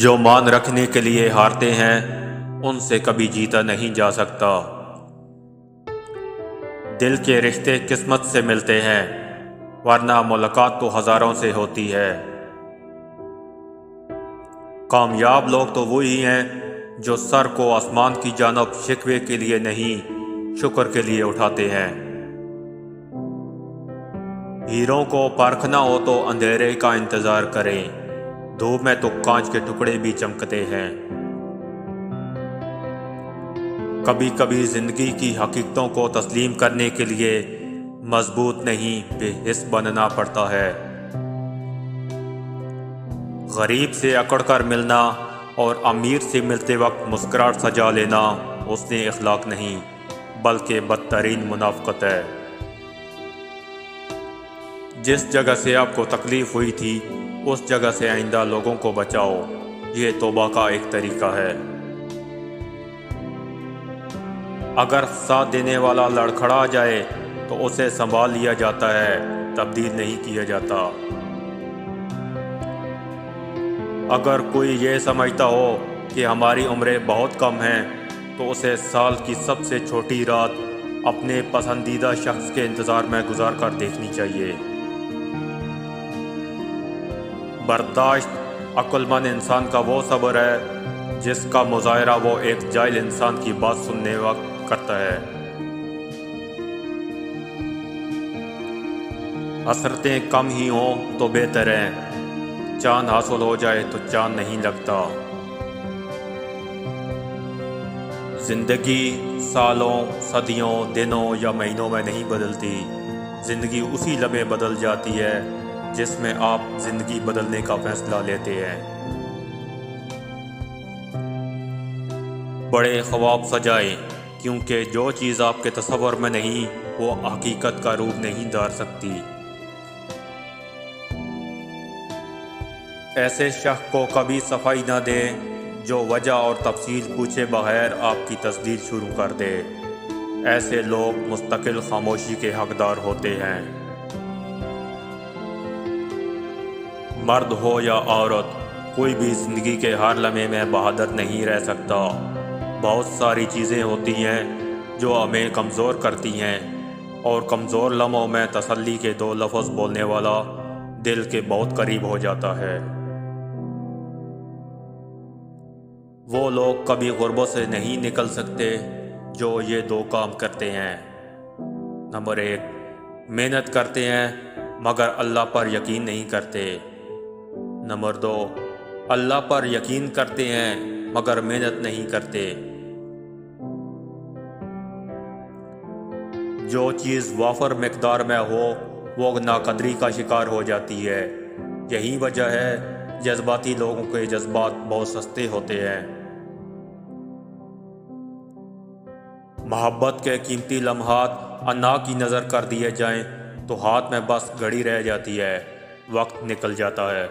جو مان رکھنے کے لیے ہارتے ہیں ان سے کبھی جیتا نہیں جا سکتا۔ دل کے رشتے قسمت سے ملتے ہیں ورنہ ملاقات تو ہزاروں سے ہوتی ہے۔ کامیاب لوگ تو وہی ہیں جو سر کو آسمان کی جانب شکوے کے لیے نہیں شکر کے لیے اٹھاتے ہیں۔ ہیروں کو پرکھنا ہو تو اندھیرے کا انتظار کریں، دھوپ میں تو کانچ کے ٹکڑے بھی چمکتے ہیں۔ کبھی کبھی زندگی کی حقیقتوں کو تسلیم کرنے کے لیے مضبوط نہیں بے حس بننا پڑتا ہے۔ غریب سے اکڑ کر ملنا اور امیر سے ملتے وقت مسکراہٹ سجا لینا حسن اخلاق نہیں بلکہ بدترین منافقت ہے۔ جس جگہ سے آپ کو تکلیف ہوئی تھی اس جگہ سے آئندہ لوگوں کو بچاؤ، یہ توبہ کا ایک طریقہ ہے۔ اگر ساتھ دینے والا لڑکھڑا جائے تو اسے سنبھال لیا جاتا ہے، تبدیل نہیں کیا جاتا۔ اگر کوئی یہ سمجھتا ہو کہ ہماری عمریں بہت کم ہیں تو اسے سال کی سب سے چھوٹی رات اپنے پسندیدہ شخص کے انتظار میں گزار کر دیکھنی چاہیے۔ برداشت عقل مند انسان کا وہ صبر ہے جس کا مظاہرہ وہ ایک جاہل انسان کی بات سننے وقت کرتا ہے۔ حسرتیں کم ہی ہوں تو بہتر ہے، چاند حاصل ہو جائے تو چاند نہیں لگتا۔ زندگی سالوں، صدیوں، دنوں یا مہینوں میں نہیں بدلتی، زندگی اسی لمحے بدل جاتی ہے جس میں آپ زندگی بدلنے کا فیصلہ لیتے ہیں۔ بڑے خواب سجائیں، کیونکہ جو چیز آپ کے تصور میں نہیں وہ حقیقت کا روپ نہیں دھار سکتی۔ ایسے شخص کو کبھی صفائی نہ دیں جو وجہ اور تفصیل پوچھے بغیر آپ کی تصدیق شروع کر دے۔ ایسے لوگ مستقل خاموشی کے حقدار ہوتے ہیں۔ مرد ہو یا عورت، کوئی بھی زندگی کے ہر لمحے میں بہادر نہیں رہ سکتا۔ بہت ساری چیزیں ہوتی ہیں جو ہمیں کمزور کرتی ہیں، اور کمزور لمحوں میں تسلی کے دو لفظ بولنے والا دل کے بہت قریب ہو جاتا ہے۔ وہ لوگ کبھی غربت سے نہیں نکل سکتے جو یہ دو کام کرتے ہیں۔ نمبر 1، محنت کرتے ہیں مگر اللہ پر یقین نہیں کرتے۔ نمبر 2، اللہ پر یقین کرتے ہیں مگر محنت نہیں کرتے۔ جو چیز وافر مقدار میں ہو وہ ناقدری کا شکار ہو جاتی ہے۔ یہی وجہ ہے جذباتی لوگوں کے جذبات بہت سستے ہوتے ہیں۔ محبت کے قیمتی لمحات انا کی نظر کر دیے جائیں تو ہاتھ میں بس گھڑی رہ جاتی ہے، وقت نکل جاتا ہے۔